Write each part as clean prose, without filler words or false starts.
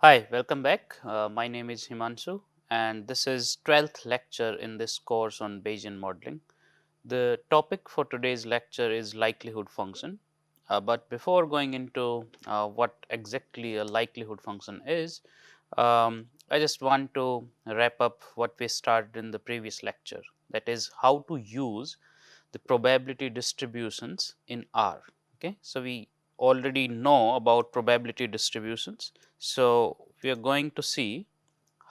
Hi, welcome back. My name is Himanshu, and this is 12th lecture in this course on Bayesian modeling. The topic for today's lecture is likelihood function. But before going into what exactly a likelihood function is, I just want to wrap up what we started in the previous lecture. That is how to use the probability distributions in R. Okay, so we already know about probability distributions. So we are going to see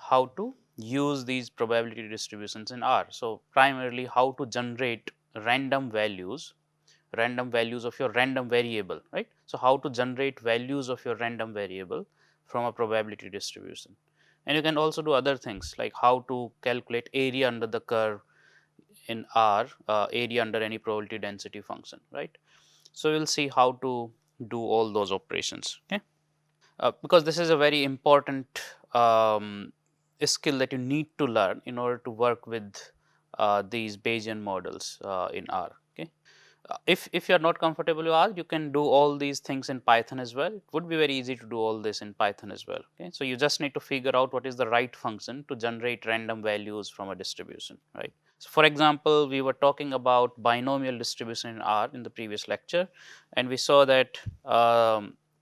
how to use these probability distributions in R. So primarily how to generate random values of your random variable, right? So how to generate values of your random variable from a probability distribution. And you can also do other things like how to calculate area under the curve in R, area under any probability density function, right? So we'll see how to do all those operations. Okay, because this is a very important skill that you need to learn in order to work with these Bayesian models in R. Okay, if you are not comfortable with R, you can do all these things in Python as well. It would be very easy to do all this in Python as well. Okay, so you just need to figure out what is the right function to generate random values from a distribution, right? So for example, we were talking about binomial distribution in R in the previous lecture, and we saw that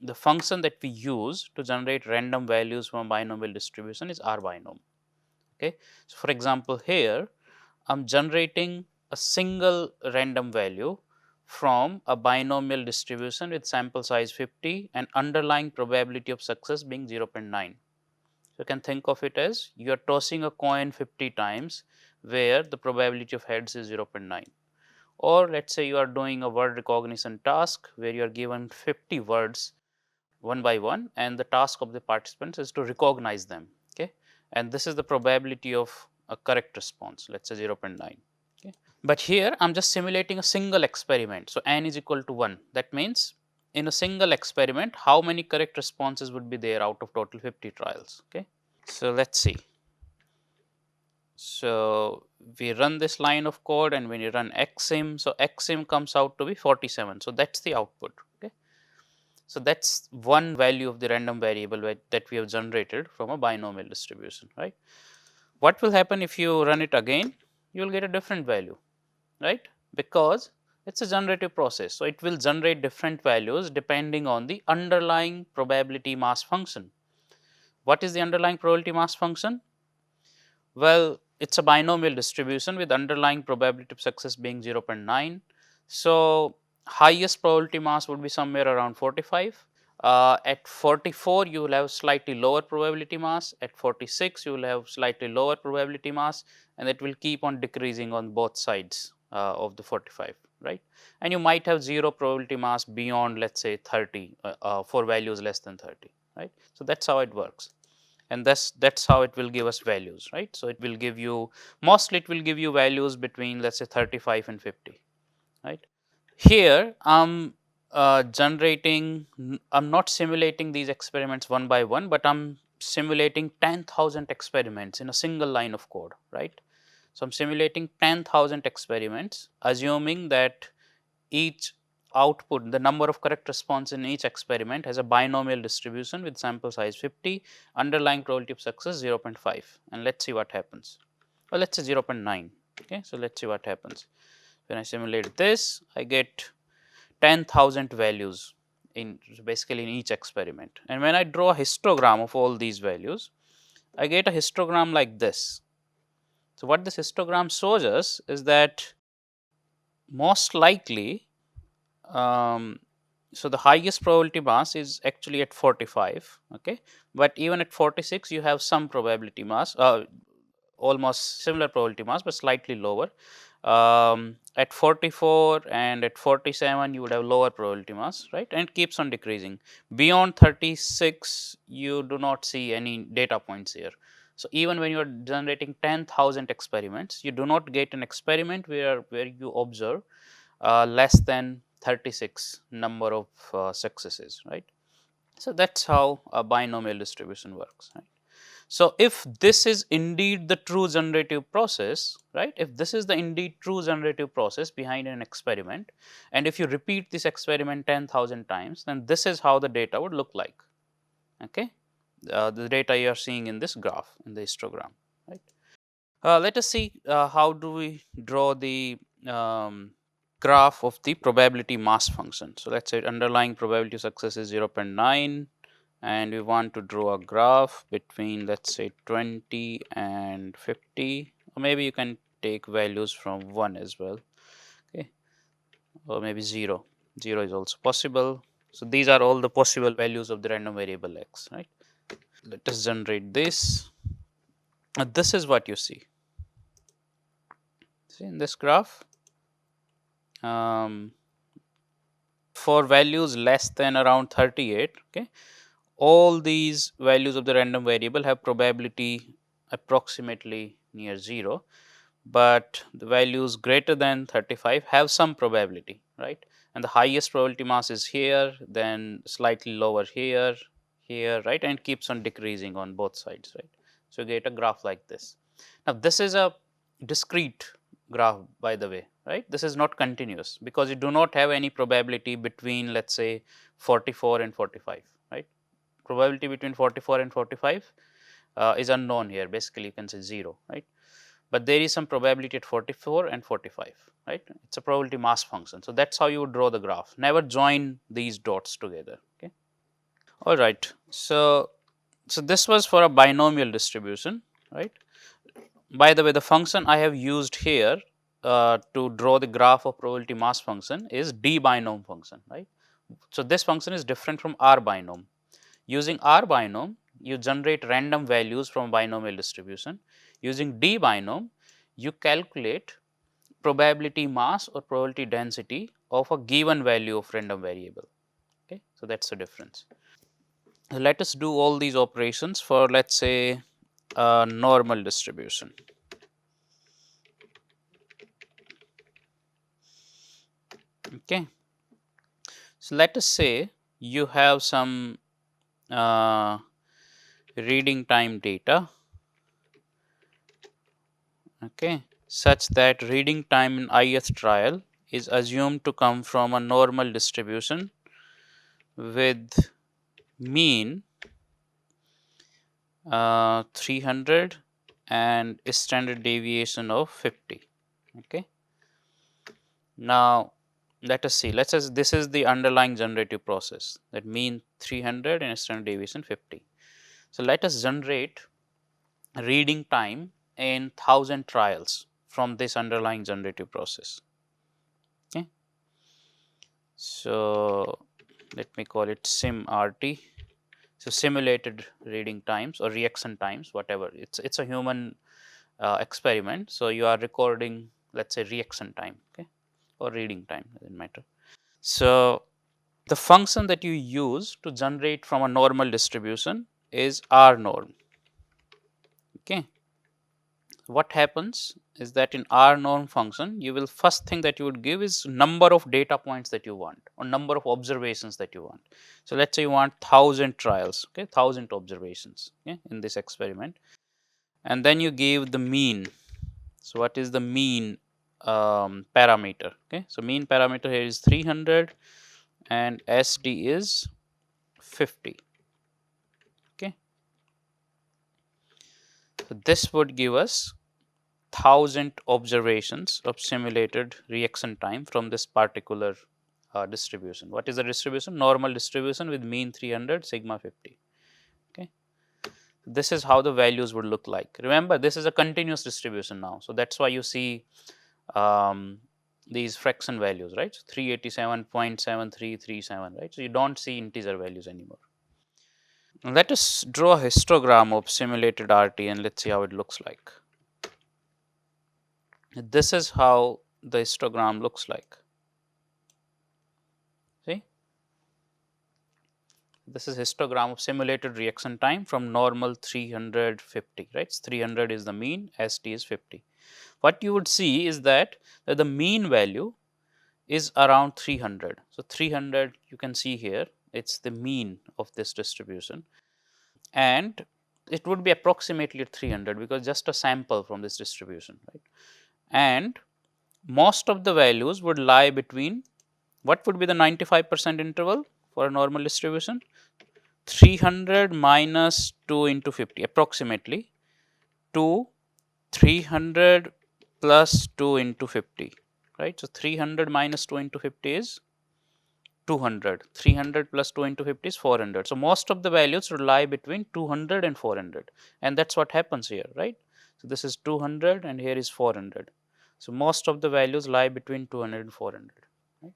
the function that we use to generate random values from a binomial distribution is R binom. Okay, so for example, here I'm generating a single random value from a binomial distribution with sample size 50 and underlying probability of success being 0.9. So you can think of it as you are tossing a coin 50 times where the probability of heads is 0.9. Or let's say you are doing a word recognition task where you are given 50 words one by one, and the task of the participants is to recognize them. Okay, and this is the probability of a correct response, let's say 0.9. Okay, but here I'm just simulating a single experiment. So n is equal to 1. That means in a single experiment, how many correct responses would be there out of total 50 trials? Okay, so let's see. So we run this line of code, and when you run xsim, so xsim comes out to be 47. So that's the output. Okay, so that's one value of the random variable that we have generated from a binomial distribution, right? What will happen if you run it again? You will get a different value, right? Because it's a generative process. So it will generate different values depending on the underlying probability mass function. What is the underlying probability mass function? Well, it's a binomial distribution with underlying probability of success being 0.9. So highest probability mass would be somewhere around 45. At 44, you will have slightly lower probability mass. At 46, you will have slightly lower probability mass, and it will keep on decreasing on both sides of the 45, right? And you might have zero probability mass beyond, let's say, 30 for values less than 30, right? So that's how it works, and that's how it will give us values, right? So it will give you, mostly it will give you values between, let's say, 35 and 50, right? Here I'm not simulating these experiments one by one, but I'm simulating 10,000 experiments in a single line of code, right? So I'm simulating 10,000 experiments, assuming that each output, the number of correct response in each experiment, has a binomial distribution with sample size 50, underlying probability of success 0.5, and let's see what happens. Well, let's say 0.9. Okay, so let's see what happens. When I simulate this, I get 10,000 values in basically in each experiment, and when I draw a histogram of all these values, I get a histogram like this. So what this histogram shows us is that most likely, um, so the highest probability mass is actually at 45. Okay, but even at 46 you have some probability mass, almost similar probability mass but slightly lower. At 44 and at 47 you would have lower probability mass, right? And it keeps on decreasing. Beyond 36 you do not see any data points here. So even when you are generating 10,000 experiments, you do not get an experiment where you observe less than 36 number of successes, right? So that's how a binomial distribution works, right? So if this is indeed the true generative process, right? If this is the indeed true generative process behind an experiment, and if you repeat this experiment 10,000 times, then this is how the data would look like. Okay, the data you are seeing in this graph, in the histogram, right? Let us see how do we draw the um, graph of the probability mass function. So let's say underlying probability of success is 0.9, and we want to draw a graph between, let's say, 20 and 50, or maybe you can take values from 1 as well, okay, or maybe 0. 0 is also possible. So these are all the possible values of the random variable x, right? Let us generate this. This is what you see. See in this graph, um, for values less than around 38, okay, all these values of the random variable have probability approximately near 0, but the values greater than 35 have some probability, right? And the highest probability mass is here, then slightly lower here, here, right? And it keeps on decreasing on both sides, right? So you get a graph like this. Now this is a discrete graph, by the way, right? This is not continuous because you do not have any probability between, let's say, 44 and 45, right? Probability between 44 and 45 is unknown here. Basically, you can say 0, right? But there is some probability at 44 and 45, right? It's a probability mass function. So that's how you would draw the graph. Never join these dots together, okay? All right. So this was for a binomial distribution, right? By the way, the function I have used here to draw the graph of probability mass function is d binom function, right? So this function is different from r binom. Using r binom, you generate random values from binomial distribution. Using d binom, you calculate probability mass or probability density of a given value of random variable. Okay, so that's the difference. Let us do all these operations for, let's say, a normal distribution. Okay, so let us say you have some reading time data, okay, such that reading time in ith trial is assumed to come from a normal distribution with mean 300 and standard deviation of 50. Okay. Now let us see. Let's say this is the underlying generative process, that mean 300 and standard deviation 50. So let us generate reading time in 1000 trials from this underlying generative process. Okay. So let me call it sim RT. So simulated reading times or reaction times, whatever. It's a human experiment. So you are recording, let's say, reaction time, okay, or reading time, doesn't matter. So the function that you use to generate from a normal distribution is R norm. Okay. What happens is that in R norm function, you will first thing that you would give is number of data points that you want or number of observations that you want. So let's say you want 1000 trials, okay, 1000 observations, okay, in this experiment, and then you give the mean. So what is the mean parameter? Okay, so mean parameter here is 300 and SD is 50. Okay, so this would give us 1000 observations of simulated reaction time from this particular distribution. What is the distribution? Normal distribution with mean 300, sigma 50. Okay, this is how the values would look like. Remember, this is a continuous distribution now, so that's why you see these fraction values, right? 387.7337, right? So you don't see integer values anymore. Now let us draw a histogram of simulated RT and let's see how it looks like. This is how the histogram looks like. See, this is histogram of simulated reaction time from normal 350, right? 300 is the mean, ST is 50. What you would see is that the mean value is around 300. So 300, you can see here, it's the mean of this distribution, and it would be approximately 300 because just a sample from this distribution, right? And most of the values would lie between, what would be the 95% interval for a normal distribution? 300 minus 2 into 50 approximately to 300 plus 2 into 50, right. So, 300 minus 2 into 50 is 200. 300 plus 2 into 50 is 400. So, most of the values will lie between 200 and 400, and that is what happens here, right. So, this is 200 and here is 400. So, most of the values lie between 200 and 400. Right.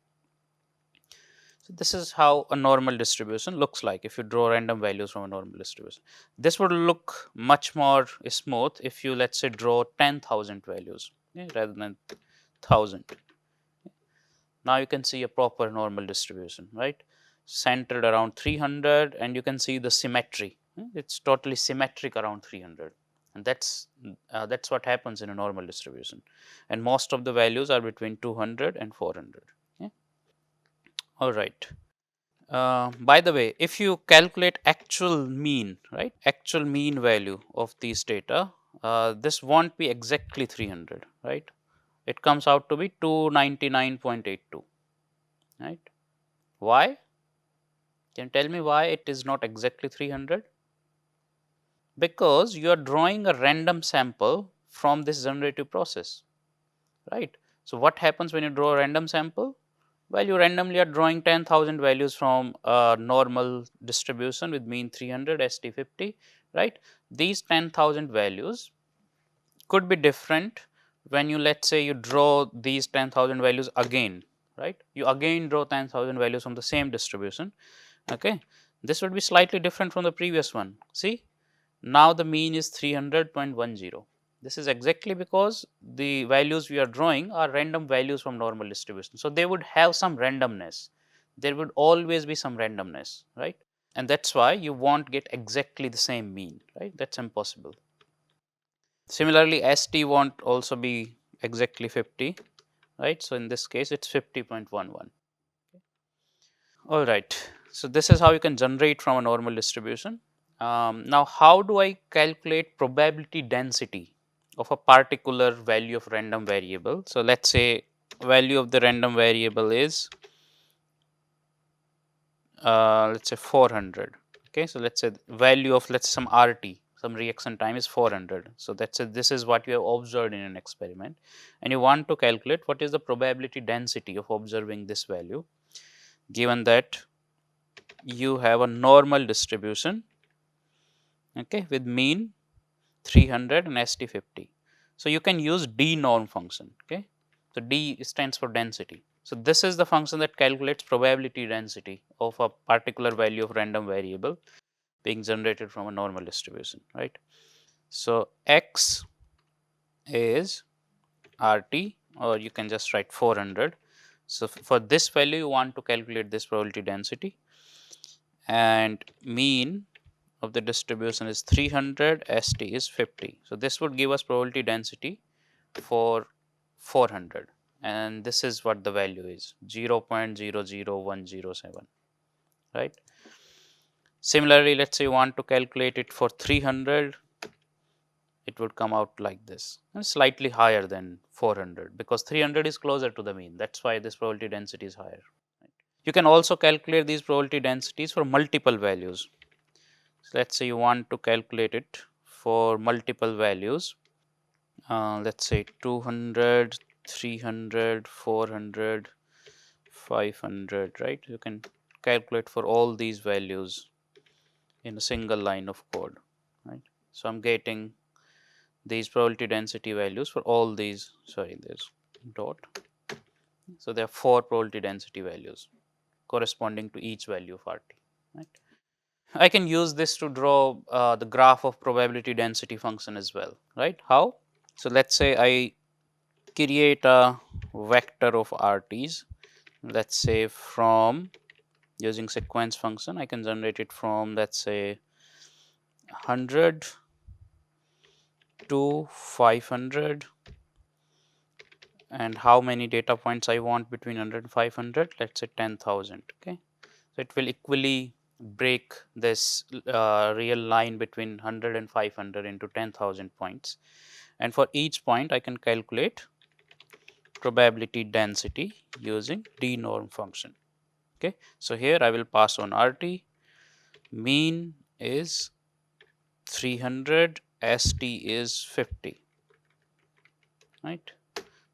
So, this is how a normal distribution looks like if you draw random values from a normal distribution. This would look much more smooth if you, let us say, draw 10,000 values, okay, rather than 1000. Now you can see a proper normal distribution, right, centered around 300, and you can see the symmetry. It's totally symmetric around 300, and that's what happens in a normal distribution, and most of the values are between 200 and 400. Okay? All right. By the way, if you calculate actual mean, right, actual mean value of these data, this won't be exactly 300, right. It comes out to be 299.82, right. Why? Can you tell me why it is not exactly 300? Because you are drawing a random sample from this generative process, right. So, what happens when you draw a random sample? Well, you randomly are drawing 10,000 values from a normal distribution with mean 300, ST 50, right. These 10,000 values could be different when you, let's say, you draw these 10,000 values again, right. You again draw 10,000 values from the same distribution. Okay, this would be slightly different from the previous one. See, now the mean is 300.10. This is exactly because the values we are drawing are random values from normal distribution. So, they would have some randomness. There would always be some randomness, right, and that is why you won't get exactly the same mean, right. That is impossible. Similarly, ST won't also be exactly 50, right. So, in this case it is 50.11. All right. So, this is how you can generate from a normal distribution. Now, how do I calculate probability density of a particular value of random variable? So, let us say value of the random variable is let us say 400. Okay. So, let us say value of, let us say, some RT, some reaction time is 400. So, that is this is what you have observed in an experiment, and you want to calculate what is the probability density of observing this value, given that you have a normal distribution, okay, with mean 300 and ST 50. So, you can use d norm function. Okay. So, d stands for density. So, this is the function that calculates probability density of a particular value of random variable being generated from a normal distribution, right. So, x is RT, or you can just write 400. So, for this value you want to calculate this probability density, and mean of the distribution is 300, ST is 50. So, this would give us probability density for 400, and this is what the value is, 0.00107, right. Similarly, let us say you want to calculate it for 300, it would come out like this, and slightly higher than 400 because 300 is closer to the mean. That is why this probability density is higher. Right. You can also calculate these probability densities for multiple values. So, let us say you want to calculate it for multiple values, let us say 200, 300, 400, 500, right. You can calculate for all these values in a single line of code, right. So, I am getting these probability density values for all these, sorry, there's dot. So, there are 4 probability density values corresponding to each value of RT, right. I can use this to draw the graph of probability density function as well, right. How? So, let us say I create a vector of RTs, let us say from using sequence function, I can generate it from, let us say, 100 to 500, and how many data points I want between 100 and 500, let us say 10,000. Okay. So, it will equally break this real line between 100 and 500 into 10,000 points, and for each point I can calculate probability density using d norm function. Okay. So, here I will pass on RT, mean is 300, ST is 50, right.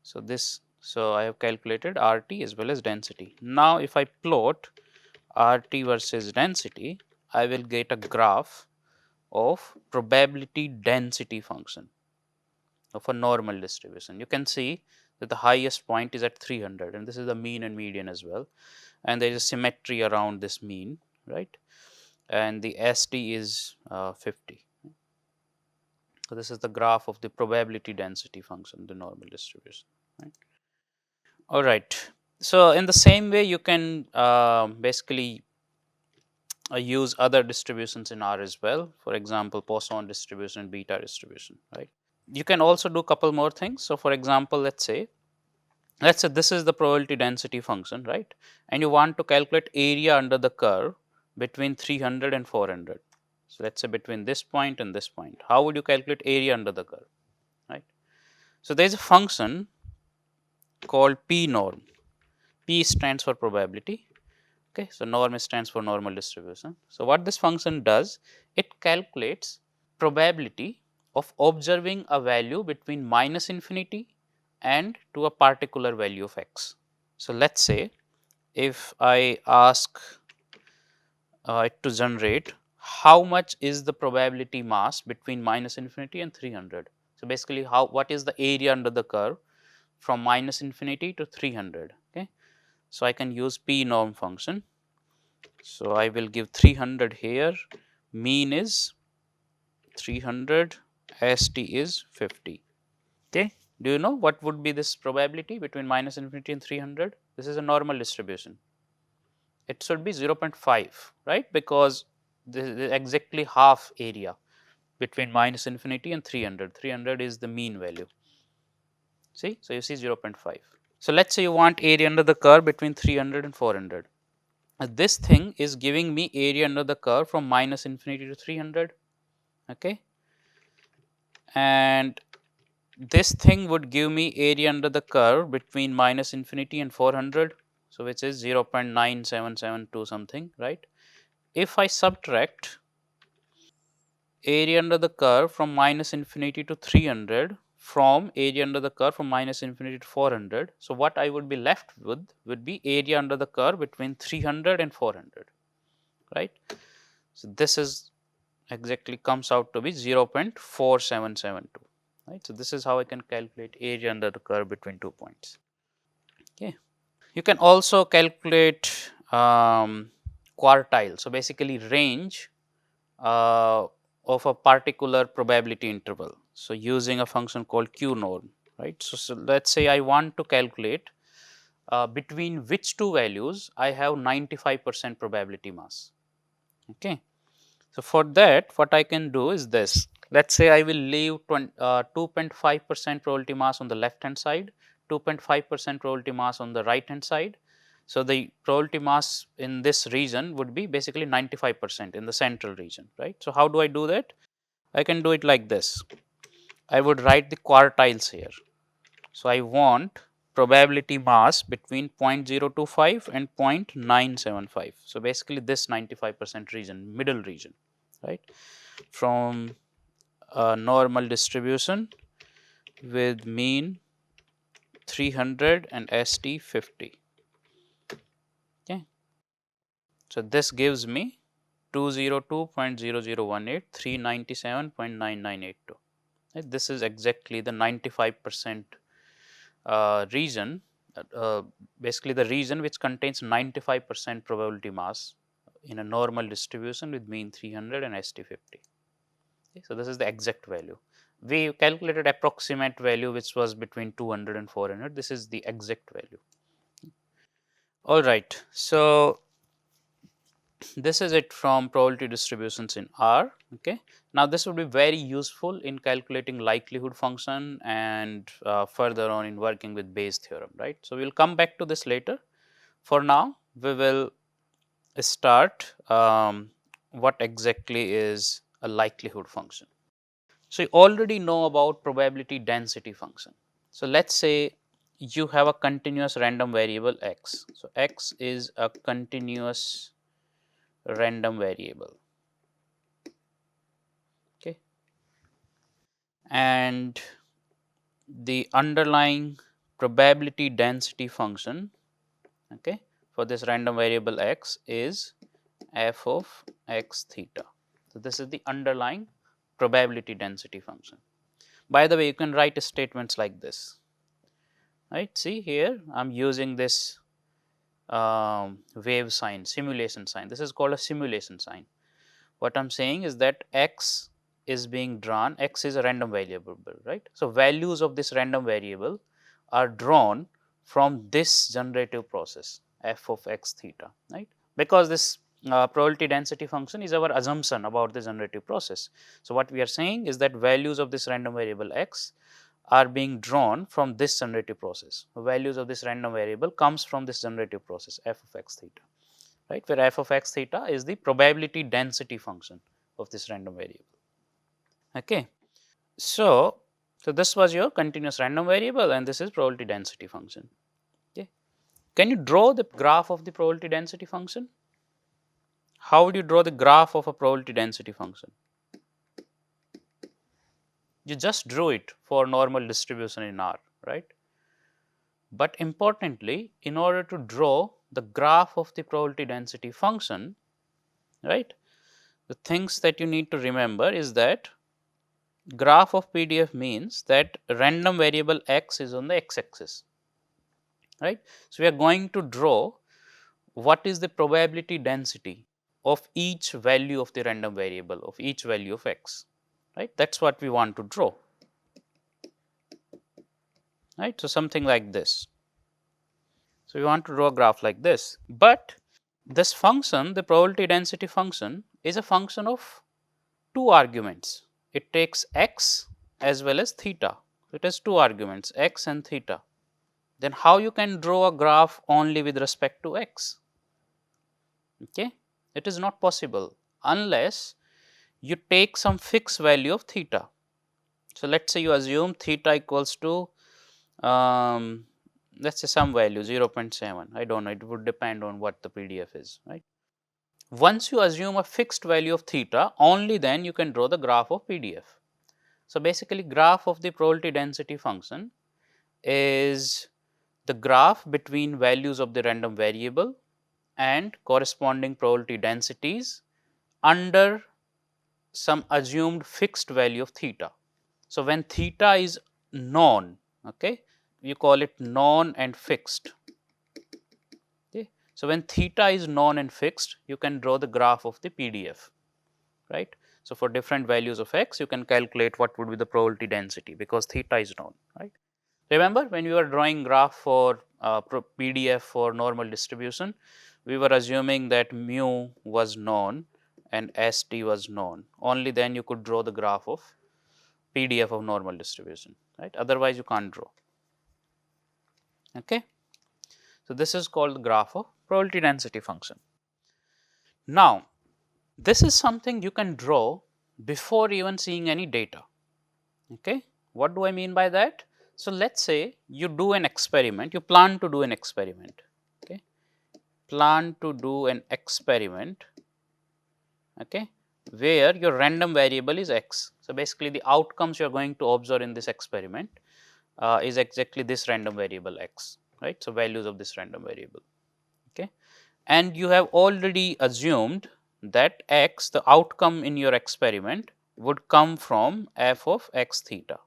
So I have calculated RT as well as density. Now if I plot RT versus density, I will get a graph of probability density function of a normal distribution. You can see that the highest point is at 300, and this is the mean and median as well, and there is a symmetry around this mean, right, and the ST is 50. So this is the graph of the probability density function, the normal distribution, right. All right. So in the same way, you can basically use other distributions in R as well. For example, Poisson distribution and beta distribution, right. You can also do a couple more things. So for example, let's say this is the probability density function, right, and you want to calculate area under the curve between 300 and 400. So let's say between this point and this point, how would you calculate area under the curve, right. So there is a function called P norm. P stands for probability. Okay, so norm stands for normal distribution. So what this function does, it calculates probability of observing a value between minus infinity and to a particular value of x. So let's say if I ask it to generate how much is the probability mass between minus infinity and 300. So basically what is the area under the curve from minus infinity to 300. Okay, so I can use P norm function. So I will give 300 here, mean is 300, ST is 50. Okay, do you know what would be this probability between minus infinity and 300? This is a normal distribution. It should be 0.5, right, because this is exactly half area between minus infinity and 300. 300 is the mean value. See, so you see 0.5. So let's say you want area under the curve between 300 and 400. This thing is giving me area under the curve from minus infinity to 300. Okay, and this thing would give me area under the curve between minus infinity and 400, so which is 0.9772 something, right. If I subtract area under the curve from minus infinity to 300 from area under the curve from minus infinity to 400, so what I would be left with would be area under the curve between 300 and 400, right. So this is exactly comes out to be 0.4772, right. So this is how I can calculate area under the curve between 2 points. Okay, you can also calculate quartile. So basically range of a particular probability interval. So using a function called Q norm, right. So let's say I want to calculate between which two values I have 95% probability mass. Okay. So for that, what I can do is this. Let's say I will leave 2.5% probability mass on the left hand side, 2.5% probability mass on the right hand side. So the probability mass in this region would be basically 95% in the central region, right. So how do I do that? I can do it like this. I would write the quartiles here. So I want probability mass between 0.025 and 0.975. So basically this 95% region, middle region, right, from a normal distribution with mean 300 and ST 50. Okay. So this gives me 202.0018, 397.9982. Right. This is exactly the 95% region, basically the region which contains 95% probability mass in a normal distribution with mean 300 and ST 50. Okay, so this is the exact value. We calculated approximate value which was between 200 and 400. This is the exact value. All right. So this is it from probability distributions in R. Okay. Now this would be very useful in calculating likelihood function and further on in working with Bayes theorem, right. So we will come back to this later. For now, we will start what exactly is a likelihood function. So you already know about probability density function. So let's say you have a continuous random variable x. So x is a continuous random variable. and the underlying probability density function, okay, for this random variable x is f of x theta. So, this is the underlying probability density function. By the way, you can write statements like this, right. See here, I am using this wave sign, simulation sign. This is called a simulation sign. What I am saying is that x is being drawn, x is a random variable, right. So, values of this random variable are drawn from this generative process f of x theta, right, because this probability density function is our assumption about the generative process. So, what we are saying is that values of this random variable x are being drawn from this generative process. Values of this random variable comes from this generative process f of x theta, right, where f of x theta is the probability density function of this random variable. Okay. So, this was your continuous random variable and this is probability density function. Okay. Can you draw the graph of the probability density function? How would you draw the graph of a probability density function? You just drew it for normal distribution in R, right? But importantly, in order to draw the graph of the probability density function, right, the things that you need to remember is that graph of PDF means that random variable x is on the x axis, right. So, we are going to draw what is the probability density of each value of the random variable, of each value of x, right. That is what we want to draw, right. So, something like this. So, we want to draw a graph like this, but this function, the probability density function, is a function of two arguments. It takes x as well as theta. It has two arguments, x and theta. Then how you can draw a graph only with respect to x? Okay, it is not possible unless you take some fixed value of theta. So, let us say you assume theta equals to let us say some value 0.7, I do not know, it would depend on what the PDF is, right. Once you assume a fixed value of theta, only then you can draw the graph of PDF. So, basically graph of the probability density function is the graph between values of the random variable and corresponding probability densities under some assumed fixed value of theta. So, when theta is known, okay, you call it known and fixed. Okay. So, when theta is known and fixed, you can draw the graph of the PDF, right. So, for different values of x, you can calculate what would be the probability density because theta is known, right. Remember when we were drawing graph for PDF for normal distribution, we were assuming that mu was known and ST was known. Only then you could draw the graph of PDF of normal distribution, right. Otherwise, you can't draw. Okay. So, this is called the graph of probability density function. Now, this is something you can draw before even seeing any data. Okay. What do I mean by that? So, let us say you do an experiment, you plan to do an experiment, okay, plan to do an experiment, okay, where your random variable is x. So, basically the outcomes you are going to observe in this experiment is exactly this random variable x, right. So, values of this random variable, okay, and you have already assumed that x, the outcome in your experiment, would come from f of x theta.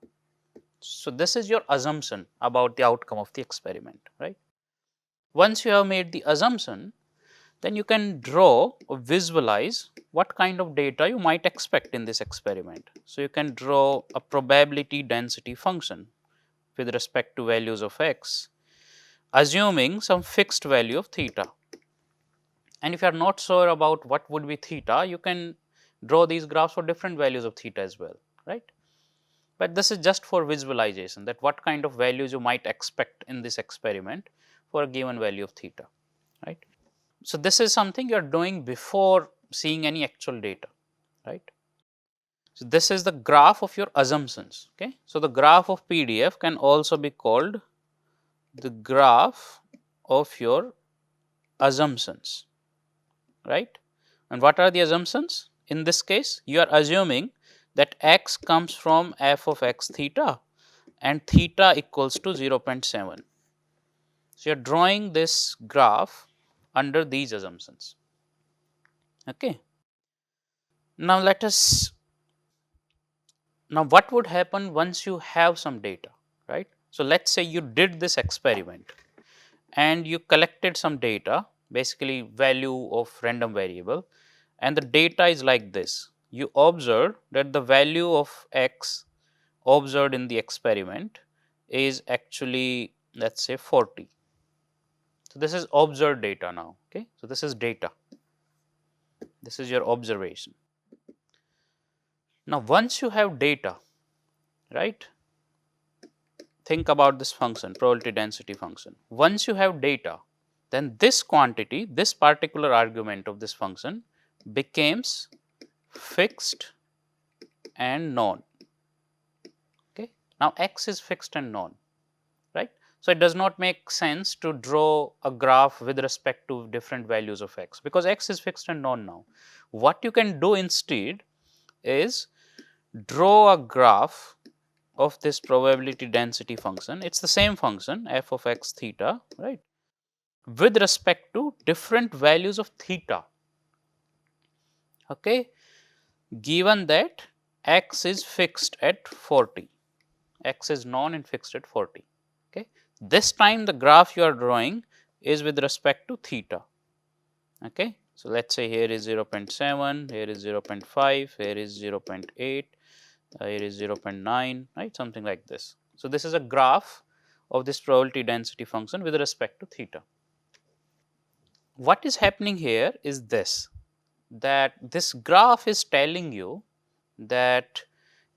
So, this is your assumption about the outcome of the experiment, right. Once you have made the assumption, then you can draw or visualize what kind of data you might expect in this experiment. So, you can draw a probability density function with respect to values of x, assuming some fixed value of theta. And if you are not sure about what would be theta, you can draw these graphs for different values of theta as well, right. But this is just for visualization, that what kind of values you might expect in this experiment for a given value of theta, right. So, this is something you are doing before seeing any actual data, right. So, this is the graph of your assumptions. Okay. So, the graph of PDF can also be called the graph of your assumptions, right. And what are the assumptions? In this case, you are assuming that x comes from f of x theta and theta equals to 0.7. So, you are drawing this graph under these assumptions. Okay. Now, now what would happen once you have some data, right? So, let us say you did this experiment and you collected some data, basically value of random variable, and the data is like this. You observe that the value of x observed in the experiment is actually, let us say, 40. So, this is observed data now. Okay. So, this is data, this is your observation. Now, once you have data, right, think about this function, probability density function. Once you have data, then this quantity, this particular argument of this function becomes fixed and known. Okay. Now, x is fixed and known, right. So, it does not make sense to draw a graph with respect to different values of x, because x is fixed and known now. What you can do instead is draw a graph of this probability density function. It is the same function f of x theta, right, with respect to different values of theta. Okay. Given that x is fixed at 40, x is known and fixed at 40. Okay. This time the graph you are drawing is with respect to theta. Okay. So, let us say here is 0.7, here is 0.5, here is 0.8, here is 0.9, right, something like this. So, this is a graph of this probability density function with respect to theta. What is happening here is this, that this graph is telling you that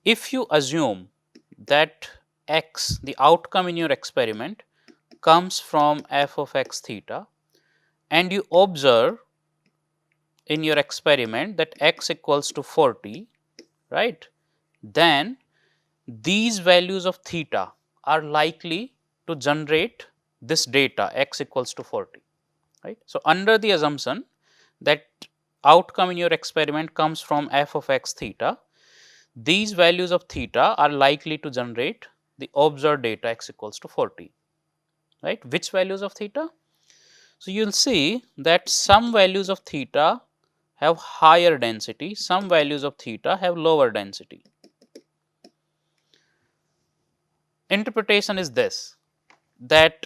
if you assume that x, the outcome in your experiment, comes from f of x theta, and you observe in your experiment that x equals to 40, right, then these values of theta are likely to generate this data x equals to 40, right. So, under the assumption that outcome in your experiment comes from f of x theta, these values of theta are likely to generate the observed data x equals to 40, right. Which values of theta? So, you will see that some values of theta have higher density, some values of theta have lower density. Interpretation is this, that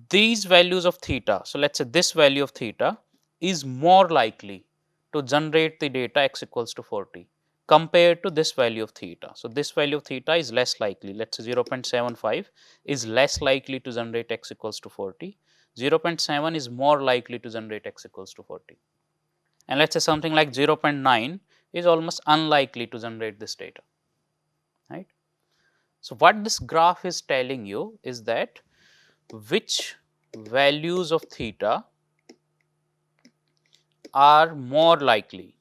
these values of theta, so let us say this value of theta is more likely to generate the data x equals to 40 compared to this value of theta. So, this value of theta is less likely, let us say 0.75 is less likely to generate x equals to 40, 0.7 is more likely to generate x equals to 40, and let us say something like 0.9 is almost unlikely to generate this data, right. So, what this graph is telling you is that which values of theta are more likely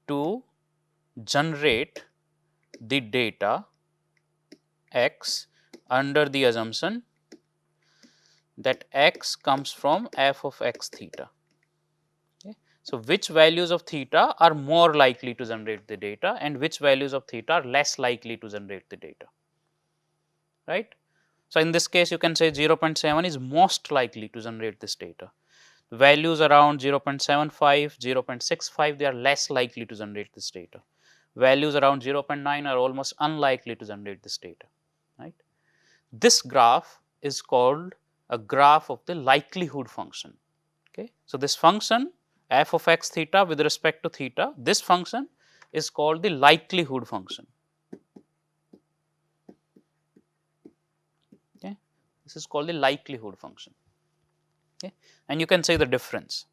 to generate the data x under the assumption that x comes from f of x theta. Okay. So, which values of theta are more likely to generate the data and which values of theta are less likely to generate the data, right. So, in this case you can say 0.7 is most likely to generate this data. Values around 0.75, 0.65 they are less likely to generate this data. Values around 0.9 are almost unlikely to generate this data, right. This graph is called a graph of the likelihood function. Okay. So, this function f of x theta with respect to theta, this function is called the likelihood function. Okay. This is called the likelihood function. Okay. And you can say the difference.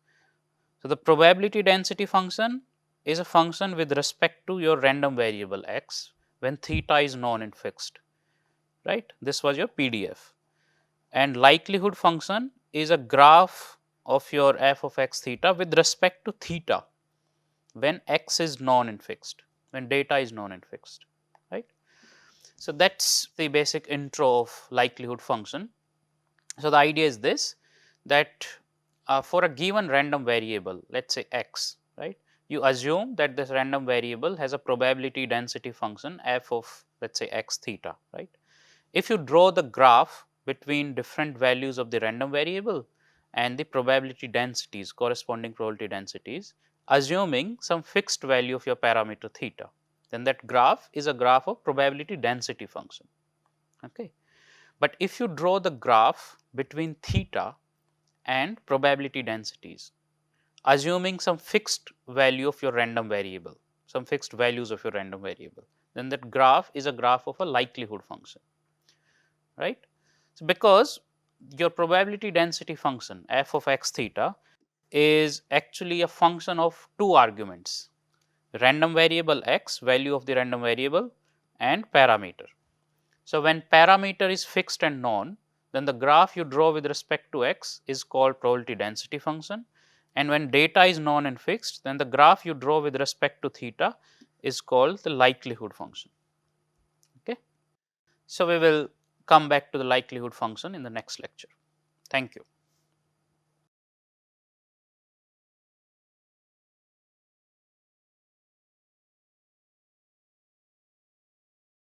So, the probability density function is a function with respect to your random variable x when theta is known and fixed, right. This was your PDF, and likelihood function is a graph of your f of x theta with respect to theta when x is known and fixed, when data is known and fixed, right. So, that is the basic intro of likelihood function. So, the idea is this, that for a given random variable, let us say x, right, you assume that this random variable has a probability density function f of, let's say, x theta, right? If you draw the graph between different values of the random variable and the probability densities, corresponding probability densities, assuming some fixed value of your parameter theta, then that graph is a graph of probability density function. Okay. But if you draw the graph between theta and probability densities, assuming some fixed value of your random variable, some fixed values of your random variable, then that graph is a graph of a likelihood function, right? So, because your probability density function f of x theta is actually a function of two arguments, random variable x, value of the random variable, and parameter. So, when parameter is fixed and known, then the graph you draw with respect to x is called probability density function, and when data is known and fixed, then the graph you draw with respect to theta is called the likelihood function. Okay. So, we will come back to the likelihood function in the next lecture. Thank you.